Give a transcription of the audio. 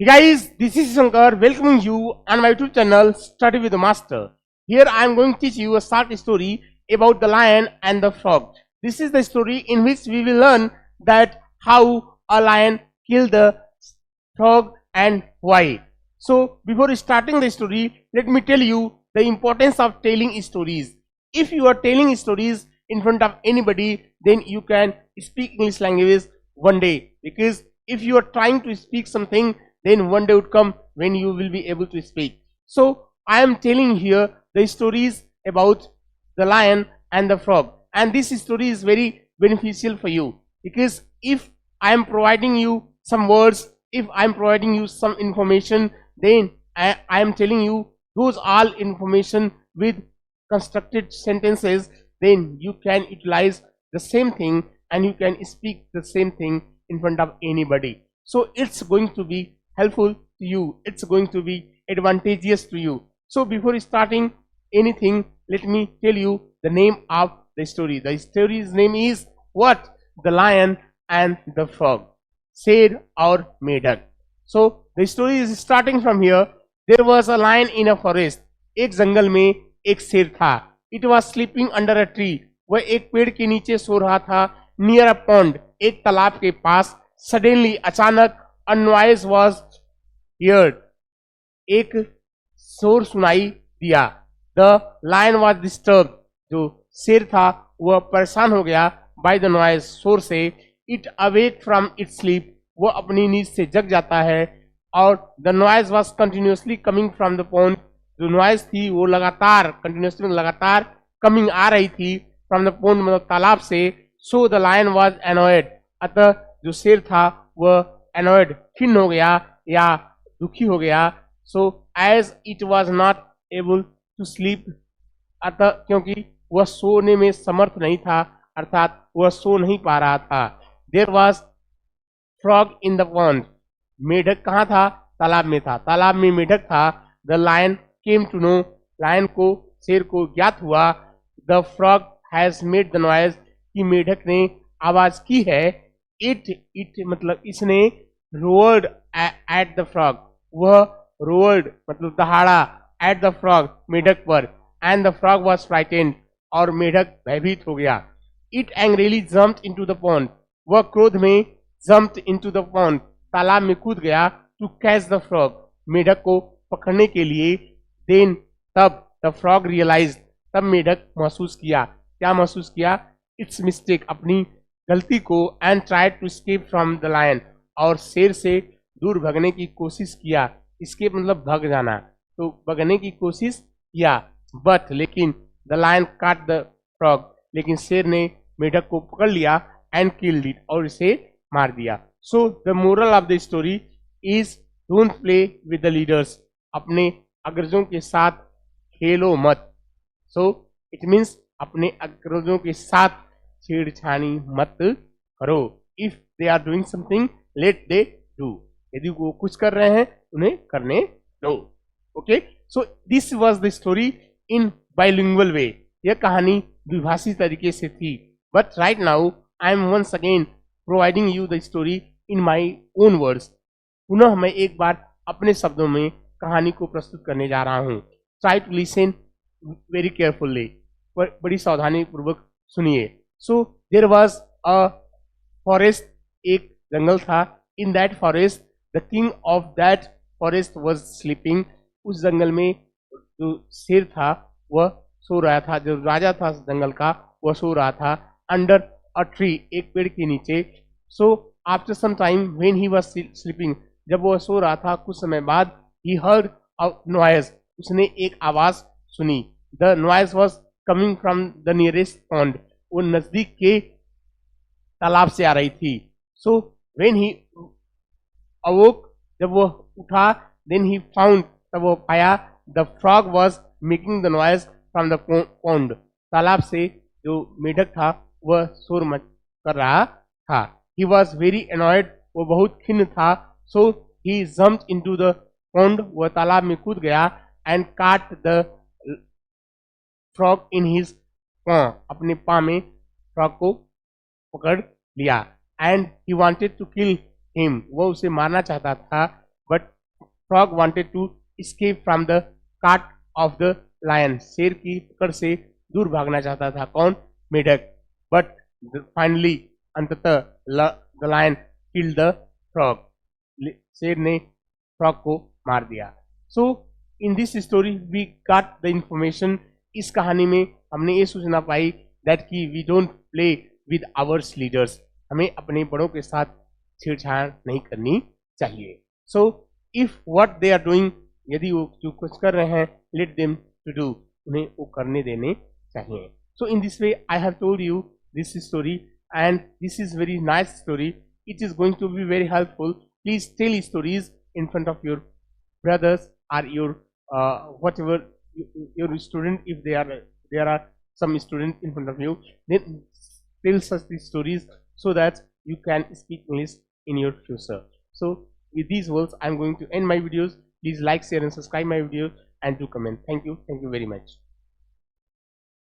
Hey guys, this is Shankar welcoming you on my YouTube channel Study with the Master. Here I am going to teach you a short story about the lion and the frog. This is the story in which we will learn that how a lion killed the frog and why. So before starting the story, let me tell you the importance of telling stories. If you are telling stories in front of anybody, then you can speak English language one day, because if you are trying to speak something, then one day would come when you will be able to speak. So I am telling here the stories about the lion and the frog, and this story is very beneficial for you, because if I am providing you some words, if I am providing you some information, then I am telling you those all information with constructed sentences, then you can utilize the same thing and you can speak the same thing in front of anybody. So it's going to be helpful to you, it's going to be advantageous to you. So before starting anything, let me tell you the name of the story. The story's name is what? The Lion and the Frog, Sher or Medak. So the story is starting from here. There was a lion in a forest. एक जंगल में एक शेर था. It was sleeping under a tree. वह एक पेड़ के नीचे सो रहा था. Near a pond, एक तालाब के पास. Suddenly, अचानक, a noise was heard. एक शोर सुनाई दिया. The lion was disturbed. जो शेर था वह परेशान हो गया by the noise, शोर से. It awake from its sleep. वो अपनी नींद से जग जाता है. और the noise was continuously coming from the pond. जो noise थी वो लगातार continuously लगातार coming आ रही थी from the pond, मतलब तालाब से. So the lion was annoyed. अतः जो शेर था वह annoyed, खिन्न हो गया या दुखी हो गया. So as it was not able to sleep, अतः क्योंकि वह सोने में समर्थ नहीं था, अर्थात वह सो नहीं पा रहा था. There was frog in the pond. मेढक कहाँ था? तालाब में था. तालाब में मेढक था. The lion came to know. Lion को, शेर को ज्ञात हुआ. The frog has made the noise. कि मेढक ने आवाज की है. It मतलब इसने roared at the frog. वह roared मतलब दहाड़ा at the frog, मेढक पर. And the frog was frightened. और मेढक भयभीत हो गया. It angrily jumped into the pond. वह क्रोध में jumped into the pond, तालाब में कूद गया. To catch the frog, मेढक को पकड़ने के लिए. Then तब the frog realized, तब मेढक महसूस किया. क्या महसूस किया? Its mistake, अपनी गलती को. And tried to escape from the lion, और शेर से दूर भगने की कोशिश किया. escape मतलब भाग जाना, तो भगने की कोशिश किया. But लेकिन the lion caught the frog, लेकिन शेर ने मेढक को पकड़ लिया. And killed it, और इसे मार दिया. So the moral of the story is don't play with the leaders. अपने अग्रजों के साथ खेलो मत. So it means अपने अग्रजों के साथ छेड़छाड़ी मत करो. If they are doing something, let they do. यदि वो कुछ कर रहे हैं उन्हें करने दो. Okay, so this was the story in bilingual way. यह कहानी द्विभाषी तरीके से थी. But right now I am once again providing you the story in my own words. पुनः मैं एक बार अपने शब्दों में कहानी को प्रस्तुत करने जा रहा हूँ. Try to listen very carefully. बड़ी सावधानी पूर्वक सुनिए. So there was a forest, एक जंगल था. In that forest, the king of that forest was sleeping. उस जंगल में जो शेर था वह सो रहा था. जो राजा था जंगल का वह सो रहा था. Under a tree, एक पेड़ के नीचे. So after some time when he was sleeping, जब वह सो रहा था कुछ समय बाद, he heard a noise, उसने एक आवाज सुनी. The noise was coming from the nearest pond, वो नजदीक के तालाब से आ रही थी. So when he awoke, जब वह उठा, then he found, तब वह पाया, the frog was making the noise from the pond, तालाब से जो मेढक था वह शोर मच कर रहा था. He was very annoyed, वो बहुत खिन्न था. So he jumped into the pond, वह तालाब में कूद गया. And caught the frog in his paw, अपने पाँव में फ्रॉग को पकड़ लिया. And he wanted to kill him, वो उसे मारना चाहता था. But frog wanted to escape from the cart of the lion. शेर की पकड़ से दूर भागना चाहता था कौन? मेढक. But finally अंततः the lion killed the frog. शेर ने फ्रॉग को मार दिया. So in this story we got the information. इस कहानी में हमने ये सूचना पाई that कि we don't play with our leaders. हमें अपने बड़ों के साथ छेड़छाड़ नहीं करनी चाहिए. So if what they are doing, यदि वो जो कुछ कर रहे हैं, let them to do, उन्हें वो करने देने चाहिए. So in this way I have told you this story, and this is very nice story. It is going to be very helpful. Please tell stories in front of your brothers or your whatever your student. If there are some students in front of you, then tell such these stories so that you can speak English in your future. So with these words I am going to end my videos. Please like, share and subscribe my video and do comment. Thank you very much.